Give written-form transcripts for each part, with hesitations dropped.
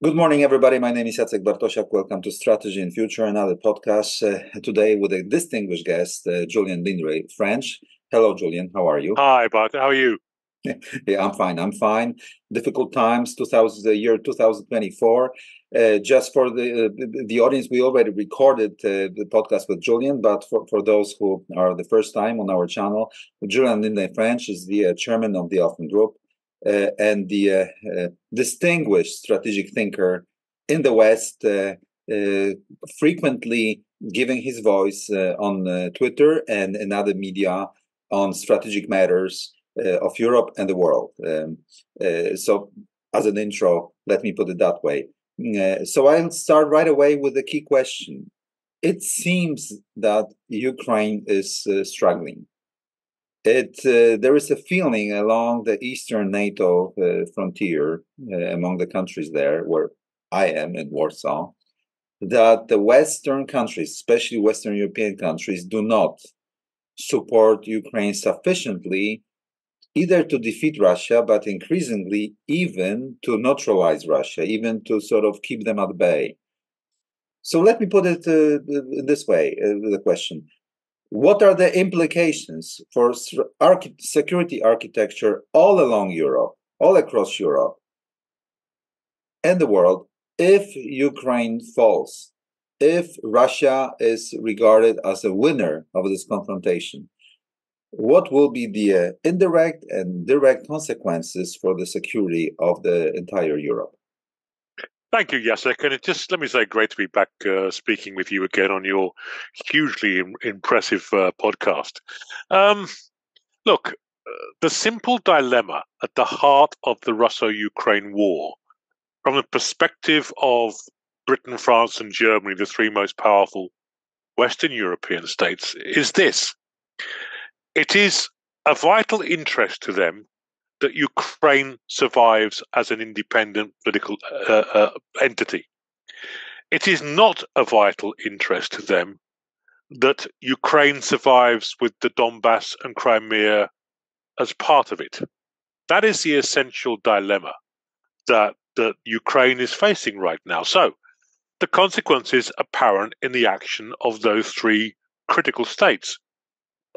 Good morning, everybody. My name is Jacek Bartosiak. Welcome to Strategy and Future, another podcast today with a distinguished guest, Julian Lindley-French. Hello, Julian. How are you? Hi, Bart. How are you? Yeah, I'm fine. Difficult times, the year 2024. Just for the audience, we already recorded the podcast with Julian, but for those who are the first time on our channel, Julian Lindley-French is the chairman of the Often Group. And the distinguished strategic thinker in the West, frequently giving his voice on Twitter and in other media on strategic matters of Europe and the world. So as an intro, let me put it that way. So I'll start right away with a key question. It seems that Ukraine is struggling. There is a feeling along the eastern NATO frontier, among the countries there, where I am in Warsaw, that the Western countries, especially Western European countries, do not support Ukraine sufficiently, either to defeat Russia, but increasingly even to neutralize Russia, even to sort of keep them at bay. So let me put it this way, the question. What are the implications for security architecture all along Europe, all across Europe and the world, if Ukraine falls, if Russia is regarded as a winner of this confrontation? What will be the indirect and direct consequences for the security of the entire Europe? Thank you, Jacek. And let me say, great to be back speaking with you again on your hugely impressive podcast. Look, the simple dilemma at the heart of the Russo-Ukraine war, from the perspective of Britain, France, and Germany, the three most powerful Western European states, is this. It is a vital interest to them that Ukraine survives as an independent political entity. It is not a vital interest to them that Ukraine survives with the Donbass and Crimea as part of it. That is the essential dilemma that Ukraine is facing right now. So the consequences are apparent in the action of those three critical states.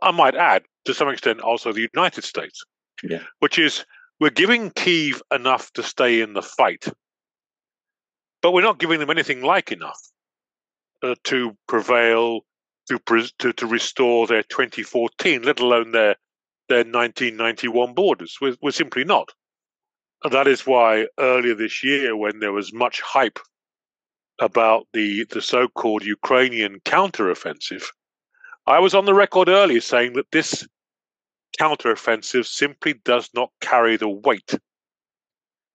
I might add, to some extent, also the United States. Yeah. Which is, we're giving Kyiv enough to stay in the fight, but we're not giving them anything like enough to prevail, to restore their 2014, let alone their 1991 borders. We're simply not. And that is why earlier this year, when there was much hype about the so-called Ukrainian counteroffensive, I was on the record earlier saying that this counteroffensive simply does not carry the weight,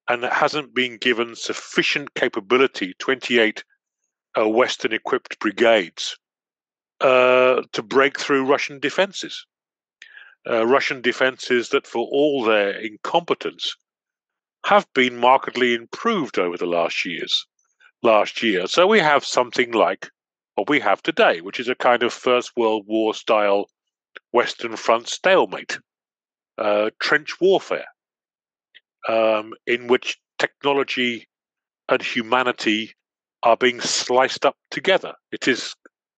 and it hasn't been given sufficient capability, 28 Western equipped brigades, to break through Russian defenses. Russian defenses that, for all their incompetence, have been markedly improved over the last year. So we have something like what we have today, which is a kind of First World War style Western Front stalemate, trench warfare, in which technology and humanity are being sliced up together. It is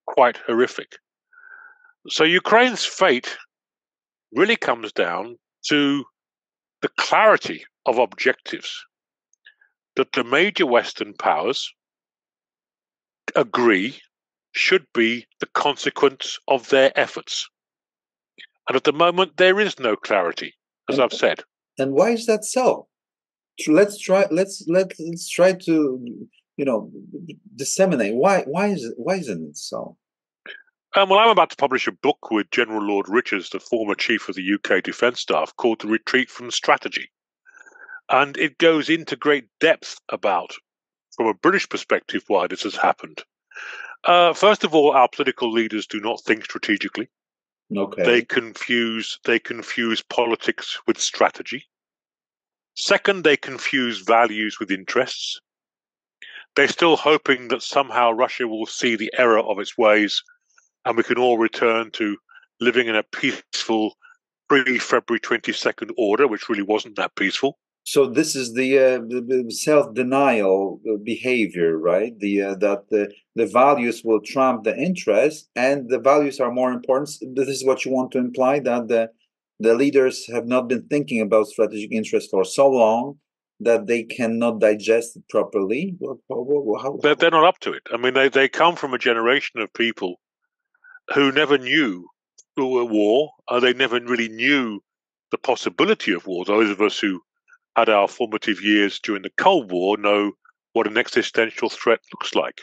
quite horrific. So Ukraine's fate really comes down to the clarity of objectives that the major Western powers agree should be the consequence of their efforts. And at the moment, there is no clarity, as I've said. And why is that so? Let's try to disseminate why isn't it so? Well, I'm about to publish a book with General Lord Richards, the former chief of the UK Defence Staff, called The Retreat from Strategy. And it goes into great depth about, from a British perspective, why this has happened. First of all, our political leaders do not think strategically. Okay. They confuse politics with strategy. Second, they confuse values with interests. They're still hoping that somehow Russia will see the error of its ways and we can all return to living in a peaceful pre-February 22nd order, which really wasn't that peaceful. So this is the self-denial behavior, right? The values will trump the interest, and the values are more important. This is what you want to imply, that the leaders have not been thinking about strategic interest for so long that they cannot digest it properly. They're not up to it. I mean, they come from a generation of people who never knew war. They never really knew the possibility of war. Those of us who had our formative years during the Cold War know what an existential threat looks like.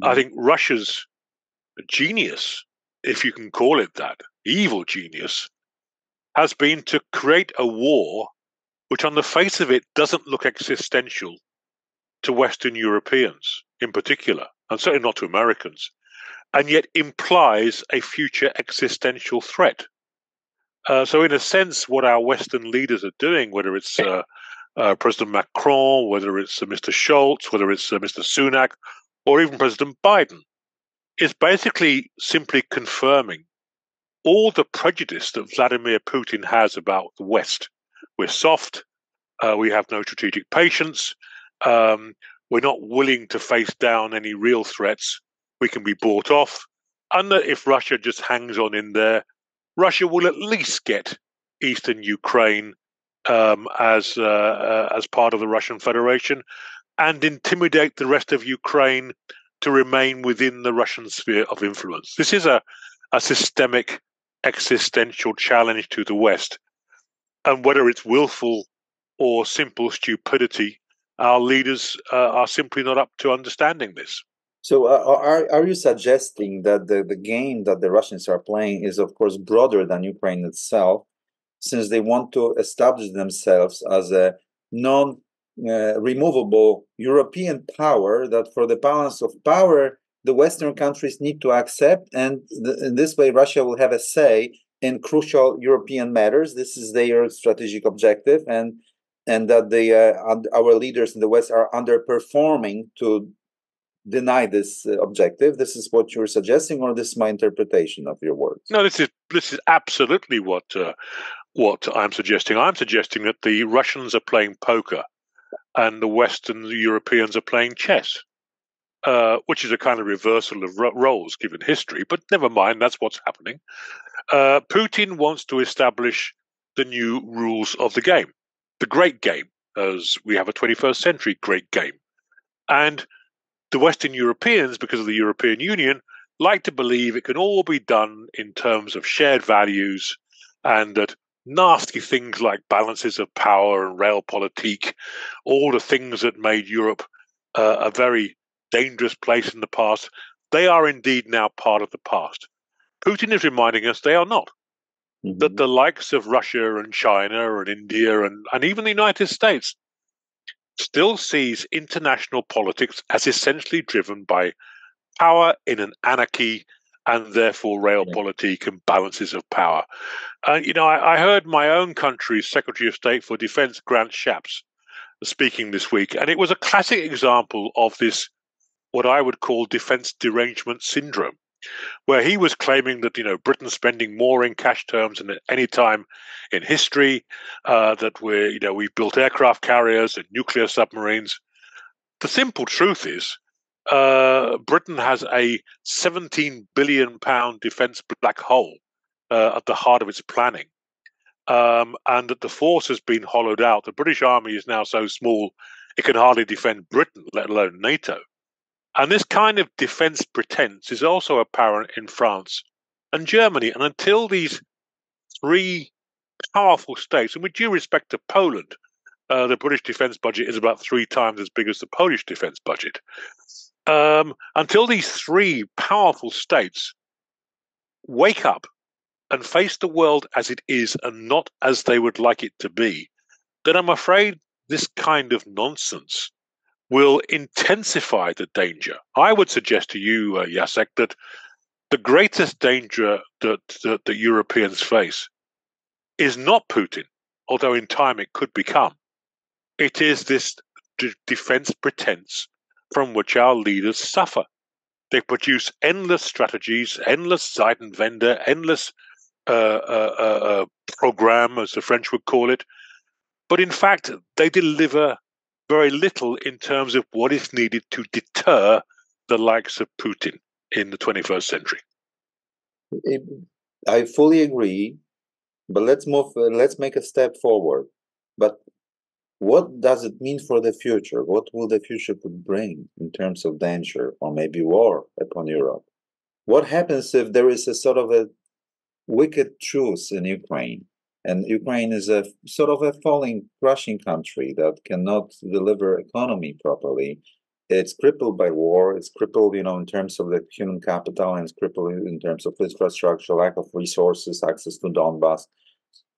I think Russia's genius, if you can call it that, evil genius, has been to create a war which on the face of it doesn't look existential to Western Europeans in particular, and certainly not to Americans, and yet implies a future existential threat. So in a sense, what our Western leaders are doing, whether it's President Macron, whether it's Mr. Scholz, whether it's Mr. Sunak, or even President Biden, is basically simply confirming all the prejudice that Vladimir Putin has about the West. We're soft, we have no strategic patience, we're not willing to face down any real threats, we can be bought off, and that if Russia just hangs on in there, Russia will at least get eastern Ukraine as part of the Russian Federation and intimidate the rest of Ukraine to remain within the Russian sphere of influence. This is a systemic existential challenge to the West. And whether it's willful or simple stupidity, our leaders are simply not up to understanding this. So are you suggesting that the game that the Russians are playing is, of course, broader than Ukraine itself, since they want to establish themselves as a non-removable European power, that for the balance of power, the Western countries need to accept, and in this way, Russia will have a say in crucial European matters? This is their strategic objective, and that our leaders in the West are underperforming to deny this objective. This is what you're suggesting, or this is my interpretation of your words? No, this is absolutely what I'm suggesting. I'm suggesting that the Russians are playing poker, and the Western Europeans are playing chess, which is a kind of reversal of roles given history. But never mind, that's what's happening. Putin wants to establish the new rules of the game, the great game, as we have a 21st century great game, and the Western Europeans, because of the European Union, like to believe it can all be done in terms of shared values, and that nasty things like balances of power and realpolitik, all the things that made Europe a very dangerous place in the past, they are indeed now part of the past. Putin is reminding us they are not. That the likes of Russia and China and India and even the United States still sees international politics as essentially driven by power in an anarchy, and therefore realpolitik and balances of power. And, I heard my own country's Secretary of State for Defense, Grant Shapps, speaking this week, and it was a classic example of this, what I would call defense derangement syndrome, where he was claiming that, Britain's spending more in cash terms than at any time in history, that we've built aircraft carriers and nuclear submarines. The simple truth is, Britain has a £17 billion defence black hole at the heart of its planning, and that the force has been hollowed out. The British Army is now so small it can hardly defend Britain, let alone NATO. And this kind of defence pretense is also apparent in France and Germany. And until these three powerful states, and with due respect to Poland, the British defence budget is about 3 times as big as the Polish defence budget. Until these three powerful states wake up and face the world as it is and not as they would like it to be, then I'm afraid this kind of nonsense will intensify the danger. I would suggest to you, Jacek, that the greatest danger that the Europeans face is not Putin, although in time it could become. It is this defense pretense from which our leaders suffer. They produce endless strategies, endless Zeitenwende, endless program, as the French would call it, But in fact, they deliver very little in terms of what is needed to deter the likes of Putin in the 21st century. I fully agree, but let's move. Let's make a step forward. But what does it mean for the future? What will the future could bring in terms of danger or maybe war upon Europe? What happens if there is a sort of a wicked truce in Ukraine? And Ukraine is a sort of a falling, crushing country that cannot deliver economy properly. It's crippled by war. It's crippled, in terms of the human capital, and it's crippled in terms of infrastructure, lack of resources, access to Donbass,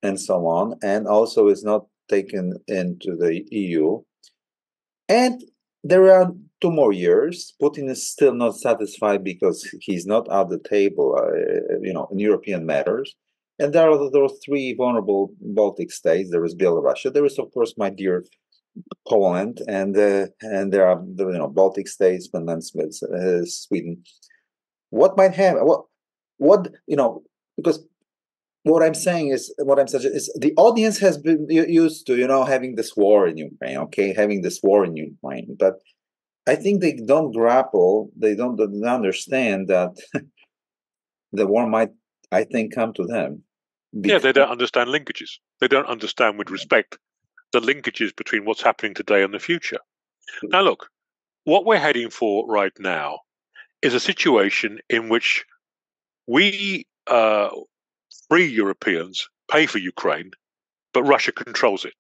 and so on. And also is not taken into the EU. And there are 2 more years. Putin is still not satisfied because he's not at the table, in European matters. And there are those 3 vulnerable Baltic states. There is Belarus. There is, of course, my dear Poland, and there are the Baltic states, Finland, Sweden. What might happen? What because what I'm saying is, what I'm suggesting is, the audience has been used to having this war in Ukraine, having this war in Ukraine, but I think they don't grapple, they don't understand that the war might, I think, come to them. Yeah, they don't understand linkages. They don't understand, with respect, the linkages between what's happening today and the future. Now, look, what we're heading for right now is a situation in which we, free Europeans, pay for Ukraine, but Russia controls it.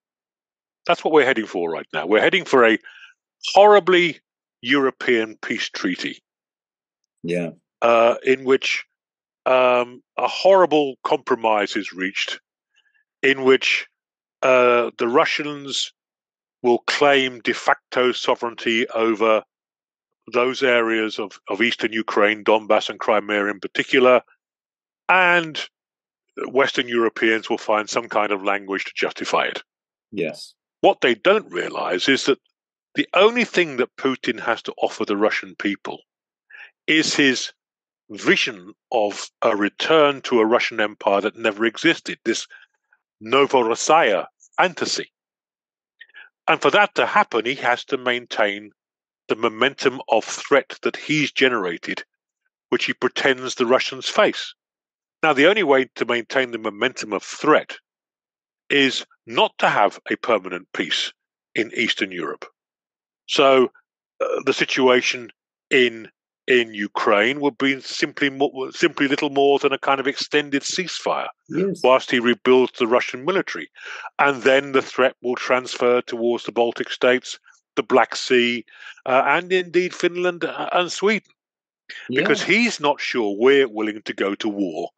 That's what we're heading for right now. We're heading for a horribly European peace treaty. Yeah. In which a horrible compromise is reached, in which the Russians will claim de facto sovereignty over those areas of eastern Ukraine, Donbass and Crimea in particular, and Western Europeans will find some kind of language to justify it. Yes. What they don't realize is that the only thing that Putin has to offer the Russian people is his vision of a return to a Russian empire that never existed, this Novorossiya fantasy. And for that to happen, he has to maintain the momentum of threat that he's generated, which he pretends the Russians face. Now, the only way to maintain the momentum of threat is not to have a permanent peace in Eastern Europe. So the situation in Ukraine would be simply little more than a kind of extended ceasefire, yes, whilst he rebuilds the Russian military. And then the threat will transfer towards the Baltic states, the Black Sea, and indeed Finland and Sweden. yeah. Because he's not sure we're willing to go to war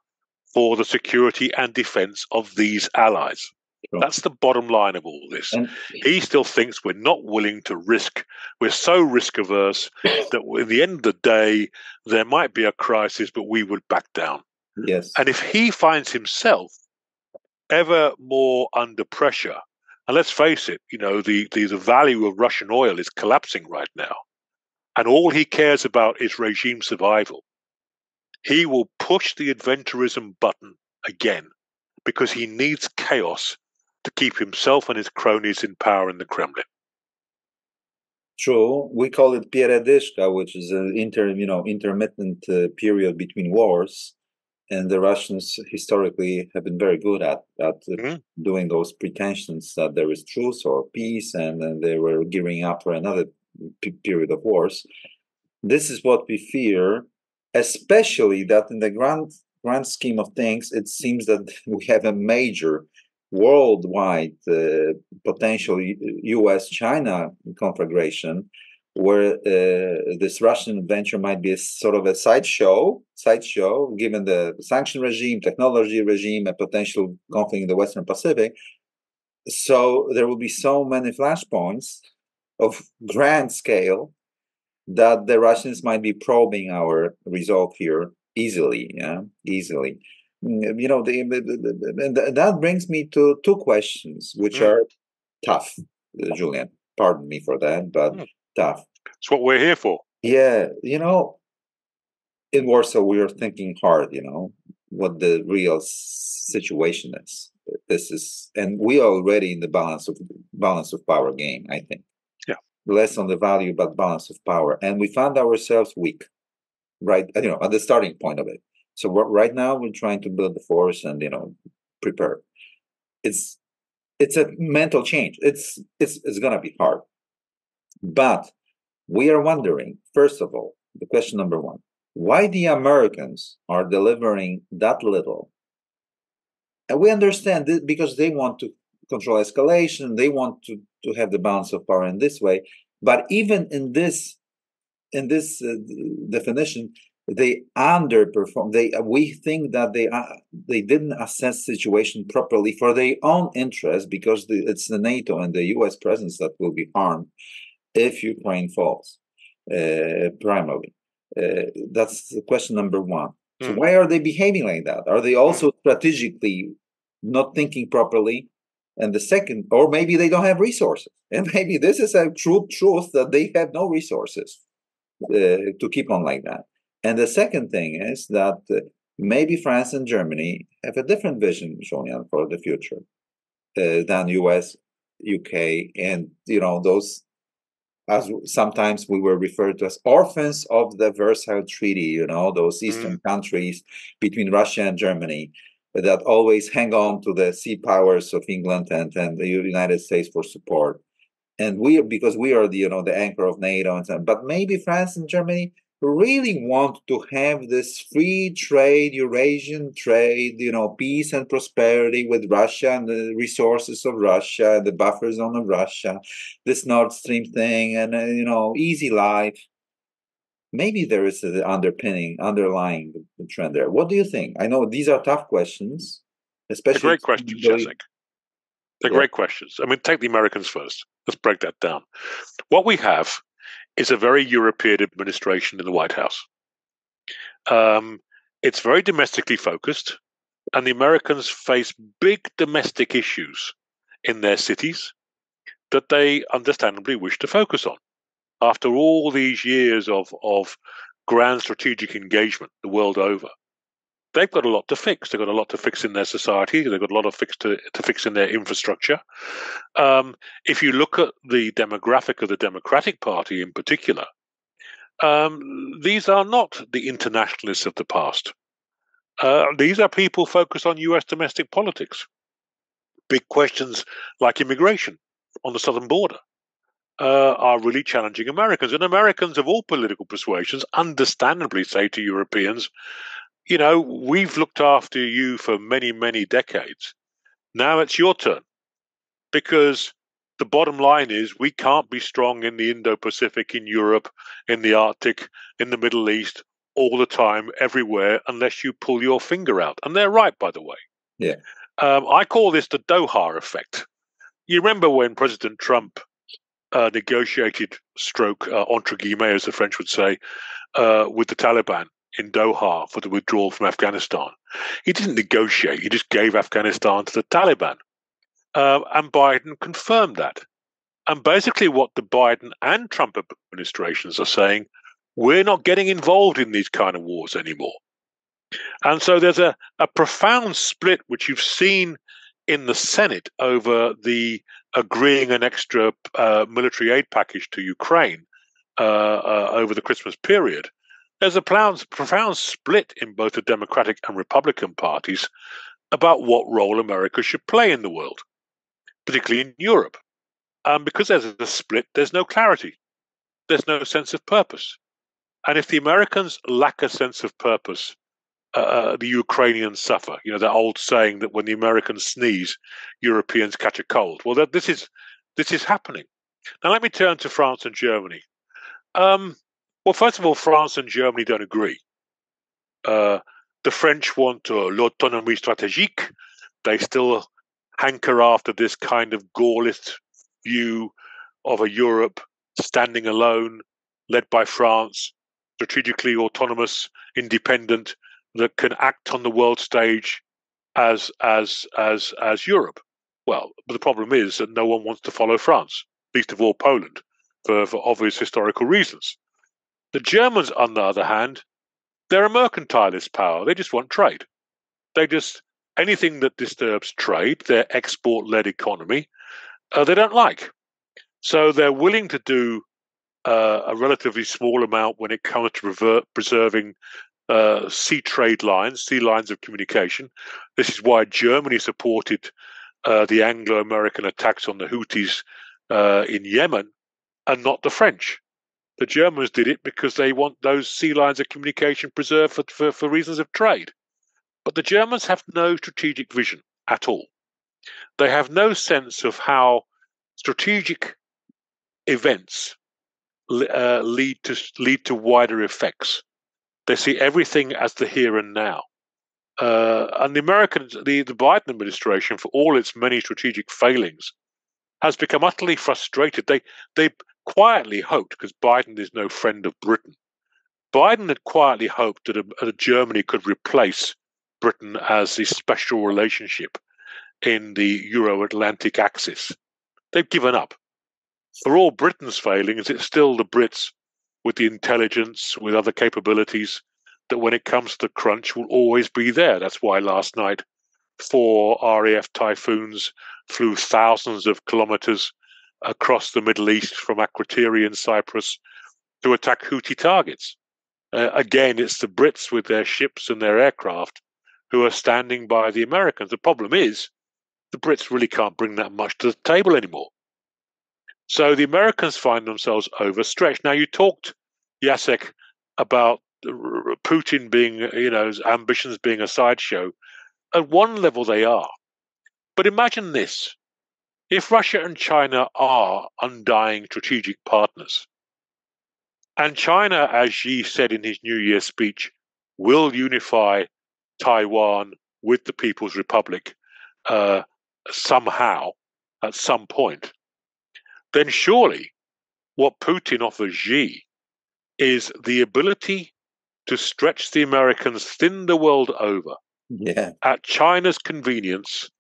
for the security and defense of these allies. Sure. That's the bottom line of all this. And he still thinks we're not willing to risk. We're so risk averse that at the end of the day, there might be a crisis, but we would back down. yes, And if he finds himself ever more under pressure, and let's face it, the value of Russian oil is collapsing right now, and all he cares about is regime survival, he will push the adventurism button again, because he needs chaos to keep himself and his cronies in power in the Kremlin. True. We call it передышка, which is an intermittent period between wars, and the Russians historically have been very good at doing those pretensions that there is truce or peace, and then they were gearing up for another period of wars. This is what we fear, especially that in the grand scheme of things, it seems that we have a major worldwide potential US-China conflagration, where this Russian venture might be a sort of a sideshow, given the sanction regime, technology regime, and potential conflict in the Western Pacific. So there will be so many flashpoints of grand scale that the Russians might be probing our resolve here easily. That brings me to 2 questions, which are tough, Julian. Pardon me for that, but tough. It's what we're here for. Yeah, in Warsaw, we are thinking hard, what the real situation is. this is, and we are already in the balance of power game, I think. Yeah. Less on the value, but balance of power. And we found ourselves weak, right? At the starting point of it. So right now we're trying to build the force and, prepare. It's a mental change. It's going to be hard. But we are wondering, first of all, the question number one, why the Americans are delivering that little. And we understand this because they want to control escalation. They want to have the balance of power in this way. But even in this definition, they underperform. We think that they didn't assess the situation properly for their own interest, because it's the NATO and the U.S. presence that will be harmed if Ukraine falls, primarily. That's the question number one. So why are they behaving like that? Are they also strategically not thinking properly? And the second, or maybe they don't have resources. And maybe this is a truth that they have no resources to keep on like that. And the second thing is that maybe France and Germany have a different vision, Julian, for the future than US, UK, and those, as sometimes we were referred to as orphans of the Versailles Treaty. Those eastern countries between Russia and Germany that always hang on to the sea powers of England and the United States for support. And because we are the anchor of NATO, but maybe France and Germany really want to have this free trade, Eurasian trade, peace and prosperity with Russia and the resources of Russia, the buffer zone of Russia, this Nord Stream thing, and easy life. Maybe there is an underlying the trend there. What do you think? I know these are tough questions, especially. They're great questions, Jacek. They're great questions. I mean, take the Americans first. Let's break that down. What we have is a very European administration in the White House. It's very domestically focused, and the Americans face big domestic issues in their cities that they understandably wish to focus on. After all these years of grand strategic engagement the world over, they've got a lot to fix. They've got a lot to fix in their society. They've got a lot of to fix in their infrastructure. If you look at the demographic of the Democratic Party in particular, these are not the internationalists of the past. These are people focused on US domestic politics. Big questions like immigration on the southern border are really challenging Americans. And Americans of all political persuasions understandably say to Europeans, we've looked after you for many, many decades. Now it's your turn. Because the bottom line is we can't be strong in the Indo-Pacific, in Europe, in the Arctic, in the Middle East, all the time, everywhere, unless you pull your finger out. And they're right, by the way. Yeah. I call this the Doha effect. You remember when President Trump negotiated, entre guillemets, as the French would say, with the Taliban in Doha for the withdrawal from Afghanistan. He didn't negotiate. He just gave Afghanistan to the Taliban. And Biden confirmed that. And basically what the Biden and Trump administrations are saying, we're not getting involved in these kind of wars anymore. And so there's a profound split, which you've seen in the Senate over the agreeing an extra military aid package to Ukraine over the Christmas period. There's a profound split in both the Democratic and Republican parties about what role America should play in the world, particularly in Europe. Because there's a split, there's no clarity. There's no sense of purpose. And if the Americans lack a sense of purpose, the Ukrainians suffer. That old saying that when the Americans sneeze, Europeans catch a cold. Well, this is happening. Now let me turn to France and Germany. Well, first of all, France and Germany don't agree. The French want l'autonomie stratégique. They still hanker after this kind of Gaullist view of a Europe standing alone, led by France, strategically autonomous, independent, that can act on the world stage as Europe. Well, but the problem is that no one wants to follow France, least of all Poland, for obvious historical reasons. The Germans, on the other hand, they're a mercantilist power. They just want trade. They just anything that disturbs trade, their export-led economy, they don't like. So they're willing to do a relatively small amount when it comes to preserving sea trade lines, sea lines of communication. This is why Germany supported the Anglo-American attacks on the Houthis in Yemen and not the French. The Germans did it because they want those sea lines of communication preserved for reasons of trade. But the Germans have no strategic vision at all. They have no sense of how strategic events lead to wider effects. They see everything as the here and now. And the Americans, the Biden administration, for all its many strategic failings, has become utterly frustrated. They quietly hoped, because Biden is no friend of Britain, Biden had quietly hoped that Germany could replace Britain as the special relationship in the Euro-Atlantic axis. They've given up. For all Britain's failings, it's still the Brits with the intelligence, with other capabilities, that when it comes to the crunch will always be there. That's why last night 4 RAF Typhoons flew thousands of kilometers across the Middle East from Akrotiri in Cyprus to attack Houthi targets. Again, it's the Brits with their ships and their aircraft who are standing by the Americans. The problem is the Brits really can't bring that much to the table anymore. So the Americans find themselves overstretched. Now, you talked, Jacek, about Putin being, his ambitions being a sideshow. At one level, they are. But imagine this. If Russia and China are undying strategic partners, and China, as Xi said in his New Year speech, will unify Taiwan with the People's Republic somehow, at some point, then surely what Putin offers Xi is the ability to stretch the Americans thin the world over at China's convenience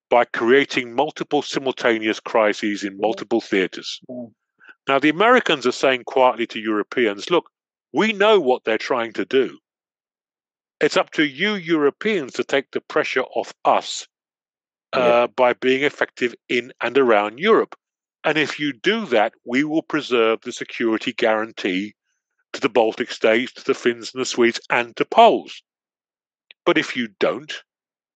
by creating multiple simultaneous crises in multiple theaters. Now, the Americans are saying quietly to Europeans, look, we know what they're trying to do. It's up to you Europeans to take the pressure off us by being effective in and around Europe. And if you do that, we will preserve the security guarantee to the Baltic states, to the Finns and the Swedes, and to Poles. But if you don't,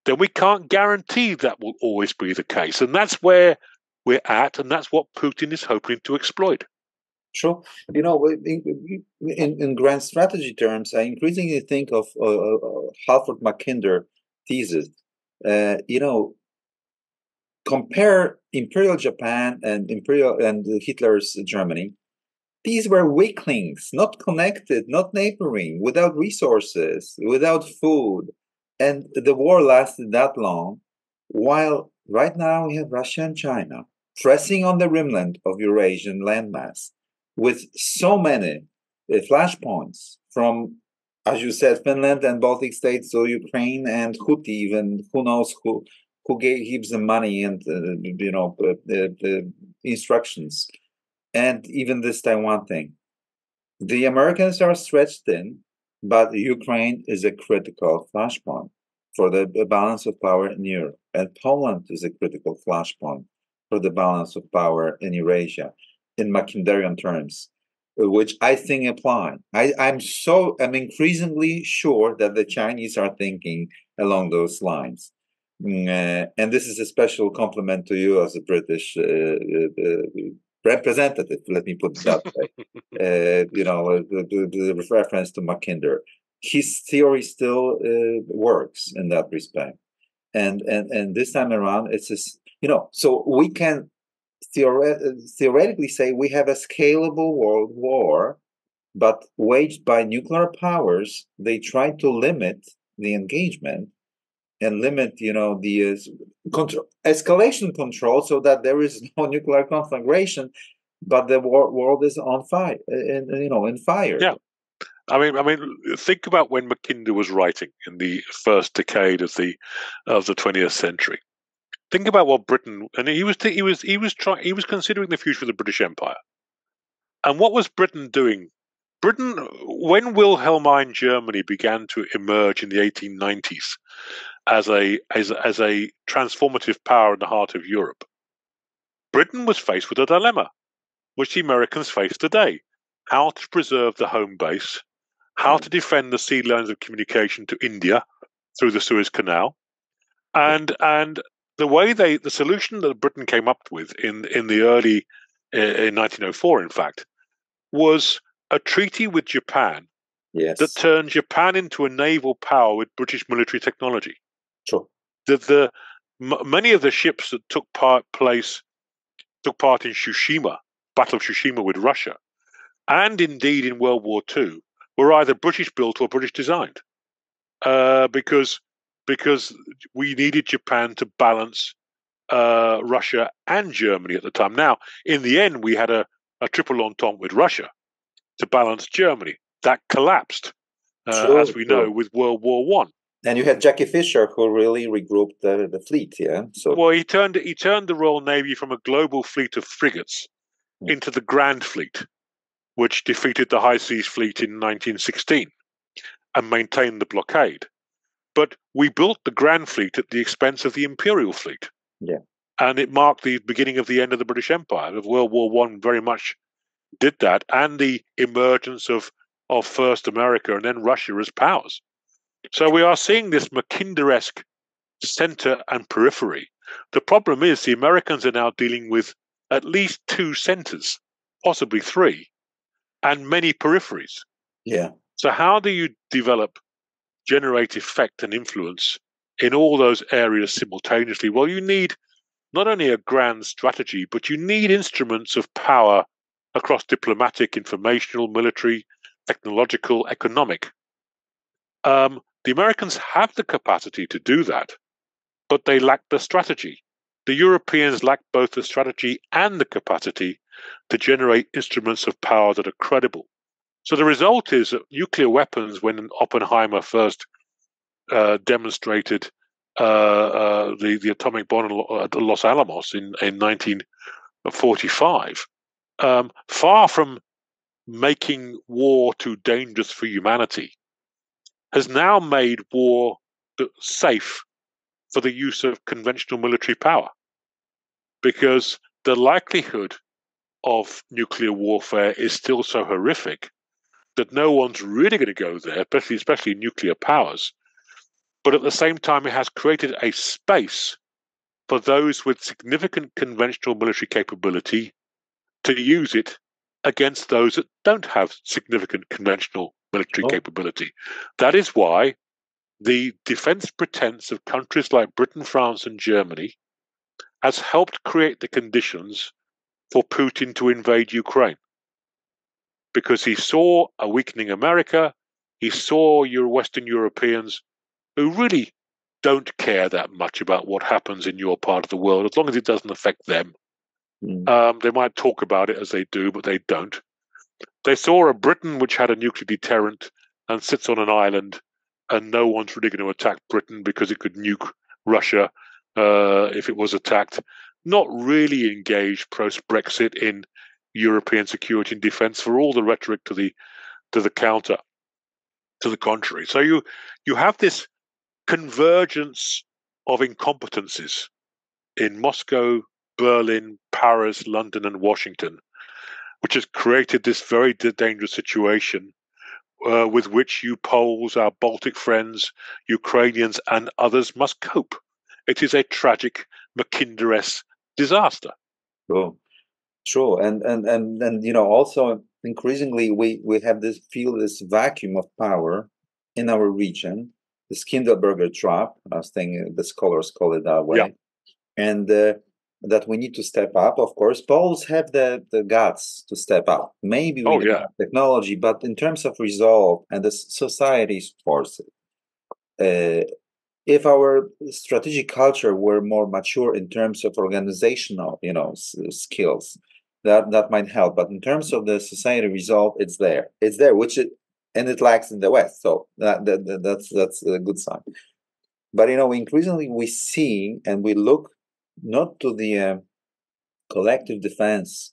then we can't guarantee that will always be the case. And that's where we're at, and that's what Putin is hoping to exploit. Sure. In grand strategy terms, I increasingly think of Halford Mackinder thesis. Compare Imperial Japan and Hitler's Germany. These were weaklings, not connected, not neighboring, without resources, without food. And the war lasted that long, while right now we have Russia and China pressing on the rimland of Eurasian landmass with so many flashpoints from, as you said, Finland and Baltic states, so Ukraine and Houthi, even who knows who gives them money and instructions, and even this Taiwan thing. The Americans are stretched thin, but Ukraine is a critical flashpoint for the balance of power in Europe, and Poland is a critical flashpoint for the balance of power in Eurasia, in Mackinderian terms, which I think apply. I'm increasingly sure that the Chinese are thinking along those lines. And this is a special compliment to you as a British representative, let me put it that way. The reference to Mackinder. His theory still works in that respect. And this time around, it's just, so we can theoretically say we have a scalable world war, but waged by nuclear powers. They try to limit the engagement and limit, the escalation control, so that there is no nuclear conflagration, but the world is on fire, in fire. Yeah, I mean, think about when Mackinder was writing in the first decade of the 20th century. Think about what Britain, and he was considering the future of the British Empire. And what was Britain doing? Britain, when Wilhelmine Germany began to emerge in the 1890s, as a transformative power in the heart of Europe, Britain was faced with a dilemma, which the Americans face today: how to preserve the home base, how to defend the sea lanes of communication to India through the Suez Canal, and the solution that Britain came up with in 1904, in fact, was a treaty with Japan that turned Japan into a naval power with British military technology. Sure. Many of the ships that took part in Tsushima, Battle of Tsushima with Russia, and indeed in World War II, were either British built or British designed, because we needed Japan to balance Russia and Germany at the time. Now, in the end, we had a triple entente with Russia to balance Germany. That collapsed, as we know, with World War I. And you had Jackie Fisher, who really regrouped the fleet, yeah? Well, he turned the Royal Navy from a global fleet of frigates into the Grand Fleet, which defeated the High Seas Fleet in 1916 and maintained the blockade. But we built the Grand Fleet at the expense of the Imperial Fleet. Yeah. And it marked the beginning of the end of the British Empire. Of World War I very much did that, and the emergence of first America and then Russia as powers. So we are seeing this Mackinder-esque center and periphery. The problem is the Americans are now dealing with at least 2 centers, possibly 3, and many peripheries. Yeah. So how do you generate effect and influence in all those areas simultaneously? Well, you need not only a grand strategy, but you need instruments of power across diplomatic, informational, military, technological, economic. The Americans have the capacity to do that, but they lack the strategy. The Europeans lack both the strategy and the capacity to generate instruments of power that are credible. So the result is that nuclear weapons, when Oppenheimer first demonstrated the atomic bomb at Los Alamos in 1945, far from making war too dangerous for humanity, has now made war safe for the use of conventional military power, because the likelihood of nuclear warfare is still so horrific that no one's really going to go there, especially nuclear powers. But at the same time, it has created a space for those with significant conventional military capability to use it against those that don't have significant conventional military capability. That is why the defense pretense of countries like Britain, France, and Germany has helped create the conditions for Putin to invade Ukraine. Because he saw a weakening America, he saw your Western Europeans who really don't care that much about what happens in your part of the world, as long as it doesn't affect them. They might talk about it as they do, but they don't. They saw a Britain which had a nuclear deterrent and sits on an island, and no one's really going to attack Britain because it could nuke Russia if it was attacked. Not really engaged post-Brexit in European security and defence, for all the rhetoric to the counter, to the contrary. So you have this convergence of incompetencies in Moscow, Berlin, Paris, London, and Washington, which has created this very dangerous situation with which you Poles, our Baltic friends, Ukrainians, and others must cope. It is a tragic Mackinder-esque disaster. True. And also increasingly we have this vacuum of power in our region, the Kindleberger trap. I was thinking the scholars call it that way. And that we need to step up. Of course, Poles have the guts to step up. Maybe we don't have technology, but in terms of resolve and the society's forces, if our strategic culture were more mature in terms of organizational, skills, that might help. But in terms of the society resolve, it's there, and it lacks in the West. So that's a good sign. But increasingly we see and we look not to the collective defense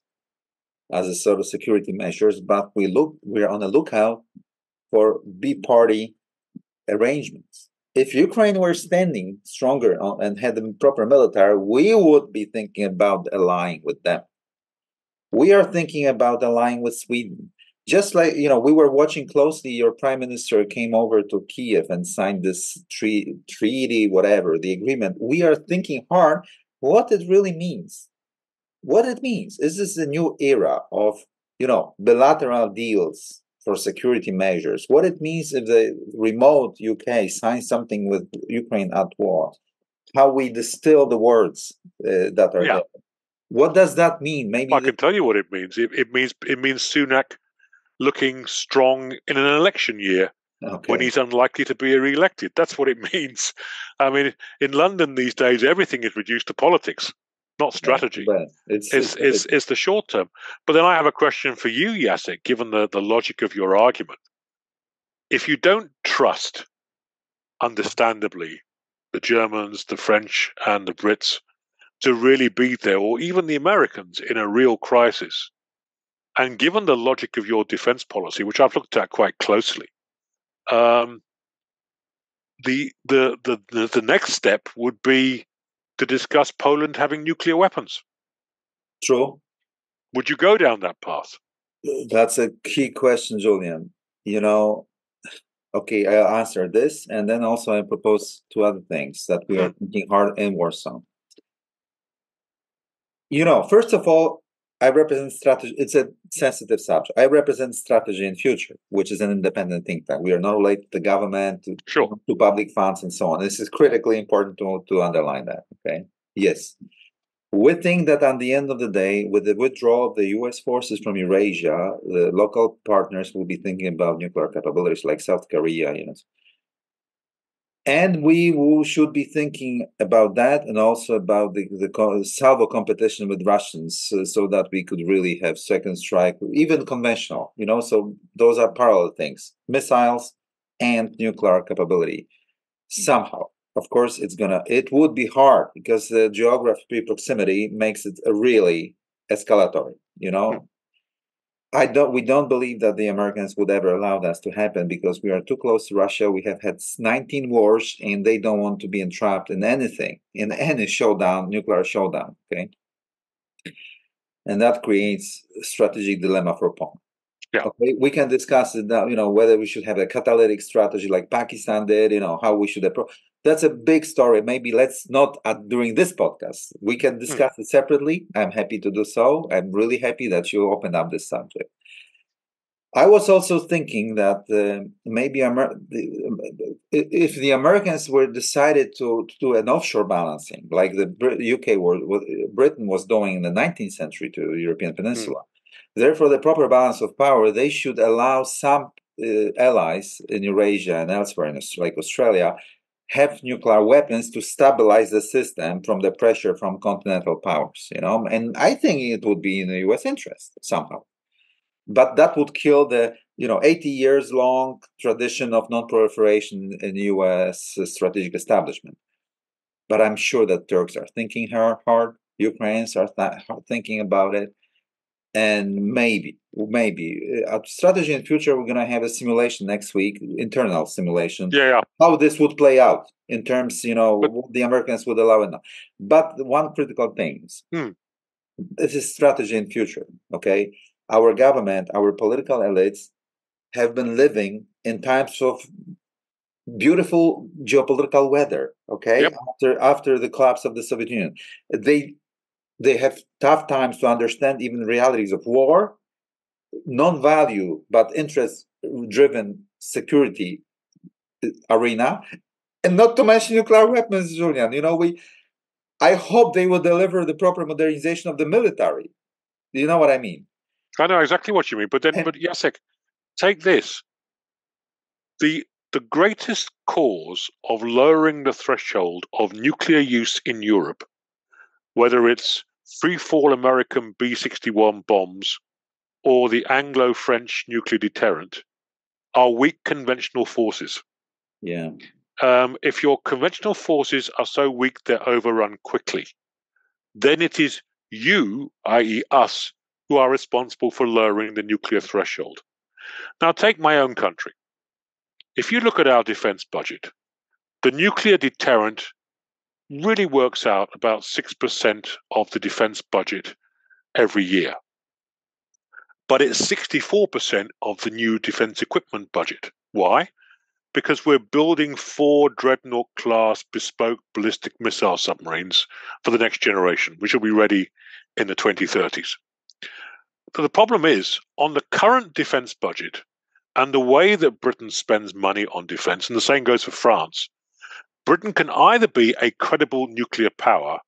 as a sort of security measures, but we're on the lookout for B-party arrangements. if Ukraine were standing stronger and had the proper military, we would be thinking about allying with them. We are thinking about allying with Sweden. Just like, we were watching closely, your prime minister came over to Kiev and signed this treaty, whatever, the agreement. We are thinking hard what it really means. What it means. Is this a new era of, bilateral deals for security measures? What it means if the remote UK signs something with Ukraine at war? How we distill the words that are there. What does that mean? Maybe I can tell you what it means. It means Sunak looking strong in an election year when he's unlikely to be re-elected. That's what it means. I mean, in London these days, everything is reduced to politics, not strategy. It's the short term. But then I have a question for you, Jacek, given the logic of your argument. If you don't trust, understandably, the Germans, the French, and the Brits to really be there, or even the Americans in a real crisis, and given the logic of your defense policy, which I've looked at quite closely, the next step would be to discuss Poland having nuclear weapons. True. Would you go down that path? That's a key question, Julian. Okay, I'll answer this, and then also I propose two other things that we are thinking hard in Warsaw. First of all, I represent strategy. It's a sensitive subject. I represent Strategy&Future, which is an independent think tank. We are not related to the government, to public funds, and so on. This is critically important to underline that. Okay. Yes. We think that at the end of the day, with the withdrawal of the US forces from Eurasia, the local partners will be thinking about nuclear capabilities like South Korea, And we should be thinking about that, and also about the salvo competition with Russians, so that we could really have second strike, even conventional, So those are parallel things: missiles and nuclear capability. Somehow, of course, it would be hard because the geography proximity makes it really escalatory. We don't believe that the Americans would ever allow that to happen, because we are too close to Russia. We have had 19 wars, and they don't want to be entrapped in anything, in any showdown, nuclear showdown. Okay, and that creates a strategic dilemma for Poland. Yeah. Okay, we can discuss it now. Whether we should have a catalytic strategy like Pakistan did. How we should approach. That's a big story. Maybe let's not during this podcast. We can discuss it separately. I'm happy to do so. I'm really happy that you opened up this subject. I was also thinking that maybe if the Americans were decided to do an offshore balancing, like the Britain was doing in the 19th century to the European Peninsula, therefore the proper balance of power, they should allow some allies in Eurasia and elsewhere, like Australia, have nuclear weapons to stabilize the system from the pressure from continental powers, and I think it would be in the US interest somehow. But that would kill the 80 years long tradition of non-proliferation in the US strategic establishment. But I'm sure that Turks are thinking hard, Ukrainians are thinking about it, and maybe at Strategy&Future, we're going to have a simulation next week, internal simulation, how this would play out in terms, what the Americans would allow it now. But one critical thing is, this is Strategy&Future, okay? Our government, our political elites have been living in times of beautiful geopolitical weather, okay? After the collapse of the Soviet Union. They have tough times to understand even the realities of war, non-value but interest-driven security arena, and not to mention nuclear weapons, Julian. I hope they will deliver the proper modernization of the military. Do you know what I mean? I know exactly what you mean, but Jacek, take this. The greatest cause of lowering the threshold of nuclear use in Europe, whether it's free-fall American B-61 bombs or the Anglo-French nuclear deterrent, are weak conventional forces. Yeah. If your conventional forces are so weak they're overrun quickly, then it is you, i.e. us, who are responsible for lowering the nuclear threshold. Now take my own country. If you look at our defense budget, the nuclear deterrent really works out about 6% of the defense budget every year. But it's 64% of the new defense equipment budget. Why? Because we're building 4 Dreadnought-class bespoke ballistic missile submarines for the next generation, which will be ready in the 2030s. So the problem is, on the current defense budget and the way that Britain spends money on defense, and the same goes for France, Britain can either be a credible nuclear power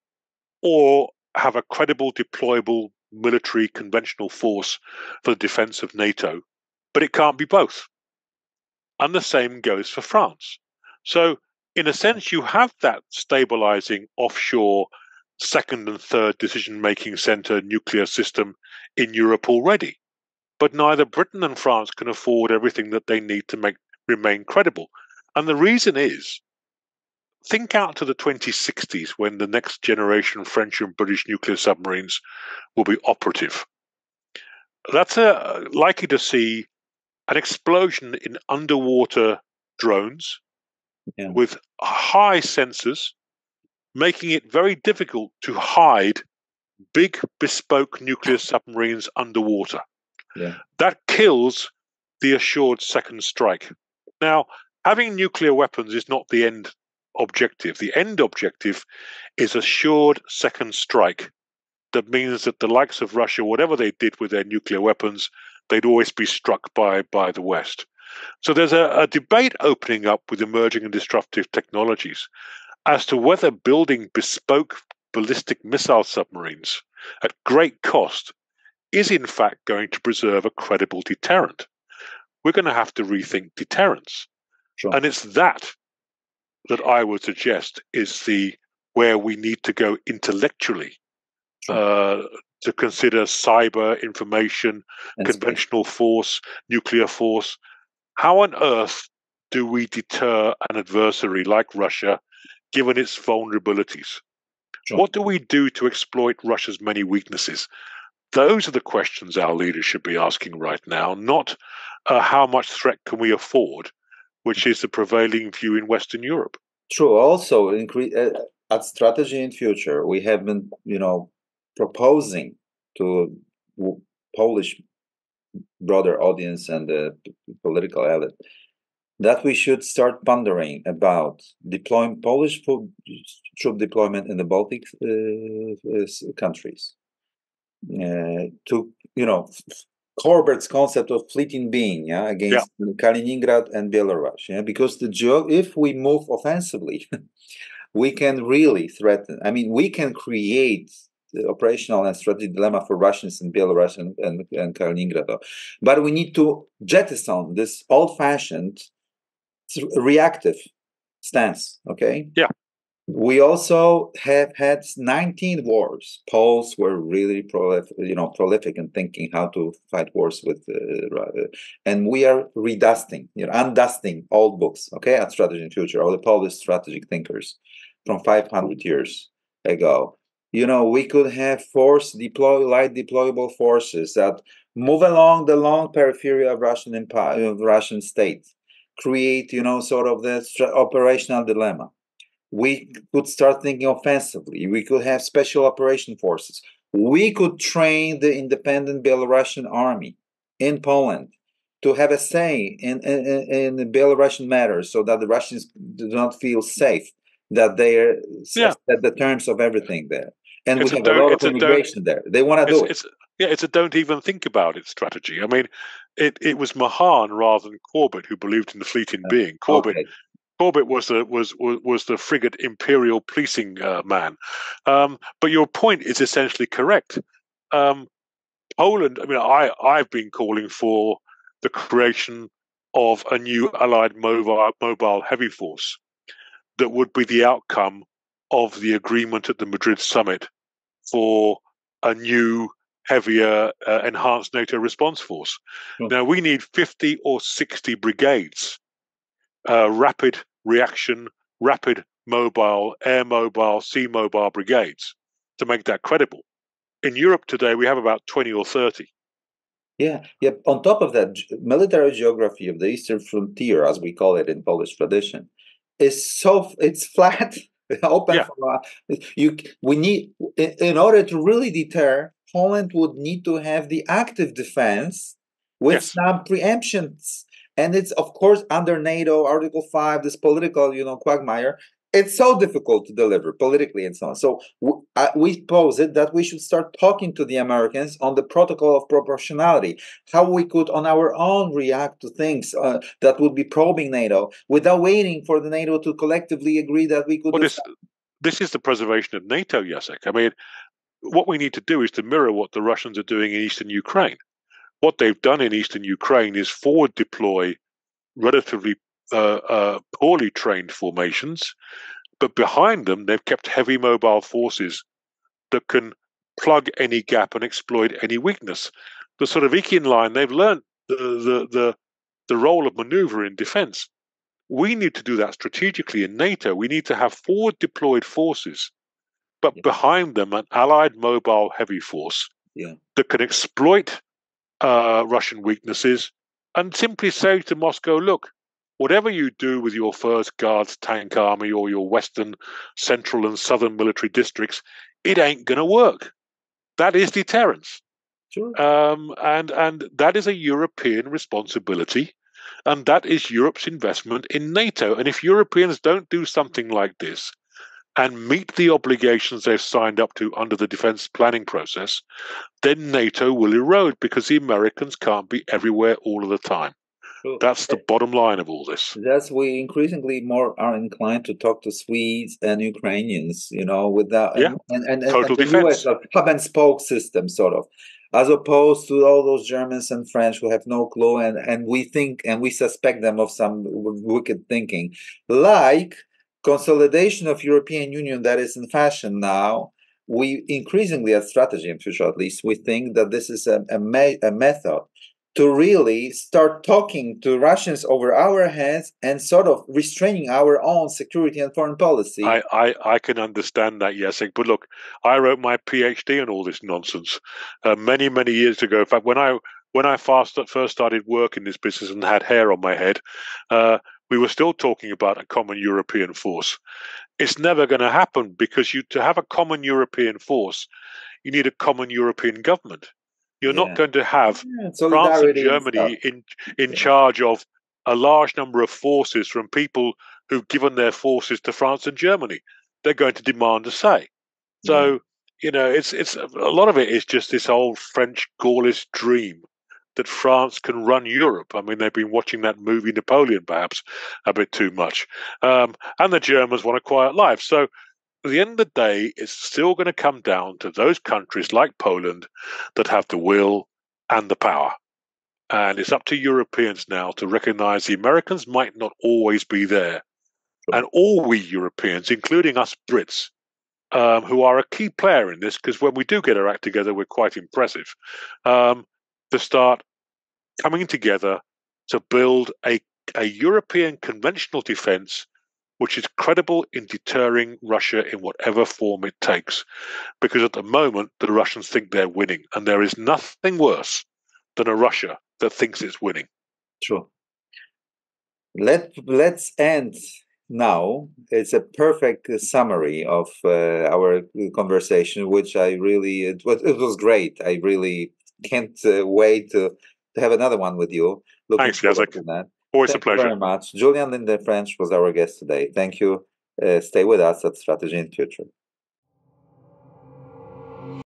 or have a credible deployable military conventional force for the defense of NATO, but it can't be both. And the same goes for France. So, in a sense, you have that stabilizing offshore second and third decision-making center nuclear system in Europe already. But neither Britain and France can afford everything that they need to remain credible. And the reason is, think out to the 2060s when the next generation French and British nuclear submarines will be operative. That's likely to see an explosion in underwater drones with high sensors, making it very difficult to hide big bespoke nuclear submarines underwater. That kills the assured second strike. Now, having nuclear weapons is not the end objective. The end objective is assured second strike. That means that the likes of Russia, whatever they did with their nuclear weapons, they'd always be struck by the West. So there's a debate opening up with emerging and disruptive technologies as to whether building bespoke ballistic missile submarines at great cost is in fact going to preserve a credible deterrent. We're going to have to rethink deterrence. Sure. And it's that I would suggest is where we need to go intellectually to consider cyber information, conventional force, nuclear force. How on earth do we deter an adversary like Russia, given its vulnerabilities? Sure. What do we do to exploit Russia's many weaknesses? Those are the questions our leaders should be asking right now, not how much threat can we afford, which is the prevailing view in Western Europe. True. Also, at Strategy and Future, we have been, proposing to Polish broader audience and the political elite that we should start pondering about deploying Polish troop deployment in the Baltic countries. To Corbert's concept of fleeting being, against Kaliningrad and Belarus, because if we move offensively, we can really threaten. I mean, we can create the operational and strategic dilemma for Russians in Belarus and Kaliningrad, but we need to jettison this old-fashioned reactive stance. Okay. Yeah. We also have had 19 wars. Poles were really prolific in thinking how to fight wars with, and we are undusting old books. Okay, at Strategy and Future, all the Polish strategic thinkers from 500 years ago. We could have light deployable forces that move along the long periphery of Russian empire, Russian state, create sort of the operational dilemma. We could start thinking offensively. We could have special operation forces. We could train the independent Belarusian army in Poland to have a say in the Belarusian matters, so that the Russians do not feel safe, that they are set the terms of everything there. And we have a lot of immigration there. They want to do it. It's a don't even think about it strategy. I mean, it was Mahan rather than Corbett who believed in the fleeting being. Corbett was the frigate imperial policing man. But your point is essentially correct. Poland, I mean, I've been calling for the creation of a new allied mobile heavy force that would be the outcome of the agreement at the Madrid summit for a new, heavier, enhanced NATO response force. Now, we need 50 or 60 brigades, rapid reaction, rapid mobile, air mobile, sea mobile brigades to make that credible. In Europe today, we have about 20 or 30. Yeah. On top of that, military geography of the eastern frontier, as we call it in Polish tradition, it's flat, open. Yeah. We need, in order to really deter, Poland would need to have the active defense with some preemptions. And it's, of course, under NATO, Article 5, this political, quagmire. It's so difficult to deliver politically and so on. So we posit that we should start talking to the Americans on the protocol of proportionality, how we could on our own react to things that would be probing NATO without waiting for the NATO to collectively agree that we could. Well, this is the preservation of NATO, Jacek. I mean, what we need to do is to mirror what the Russians are doing in eastern Ukraine. What they've done in eastern Ukraine is forward deploy relatively poorly trained formations, but behind them they've kept heavy mobile forces that can plug any gap and exploit any weakness. The Łukasz line, they've learned the role of maneuver in defense. We need to do that strategically in NATO. We need to have forward deployed forces, but behind them an allied mobile heavy force that can exploit Russian weaknesses and simply say to Moscow, look, whatever you do with your First Guards tank army or your Western, Central and Southern military districts, it ain't going to work. That is deterrence. Sure. And that is a European responsibility, and that is Europe's investment in NATO. And if Europeans don't do something like this and meet the obligations they've signed up to under the defense planning process, then NATO will erode because the Americans can't be everywhere all of the time. That's the bottom line of all this. Yes, we increasingly more are inclined to talk to Swedes and Ukrainians, with that, and total the defense. US hub and spoke system, sort of, as opposed to all those Germans and French who have no clue, and we think and we suspect them of some wicked thinking, like consolidation of European Union that is in fashion now. We increasingly, at Strategy and Future, at least, we think that this is a method to really start talking to Russians over our heads and sort of restraining our own security and foreign policy. I can understand that, Jacek. But look, I wrote my PhD on all this nonsense many, many years ago. In fact, when I first started work in this business and had hair on my head, we were still talking about a common European force. It's never going to happen because to have a common European force, you need a common European government. You're not going to have France and Germany in charge of a large number of forces from people who've given their forces to France and Germany. They're going to demand a say. So, it's a lot of it is just this old French Gaullist dream that France can run Europe. I mean, they've been watching that movie Napoleon perhaps a bit too much. And the Germans want a quiet life. So at the end of the day, it's still going to come down to those countries like Poland that have the will and the power. And it's up to Europeans now to recognize the Americans might not always be there. And all we Europeans, including us Brits, who are a key player in this, because when we do get our act together, we're quite impressive, to start coming together to build a European conventional defense which is credible in deterring Russia in whatever form it takes. Because at the moment, the Russians think they're winning, and there is nothing worse than a Russia that thinks it's winning. True. Let's end now. It's a perfect summary of our conversation, which it was great. I really can't wait to have another one with you. Thanks, Jacek. Always a pleasure. Thank you very much. Julian Lindley-French was our guest today. Thank you. Stay with us at Strategy and Future.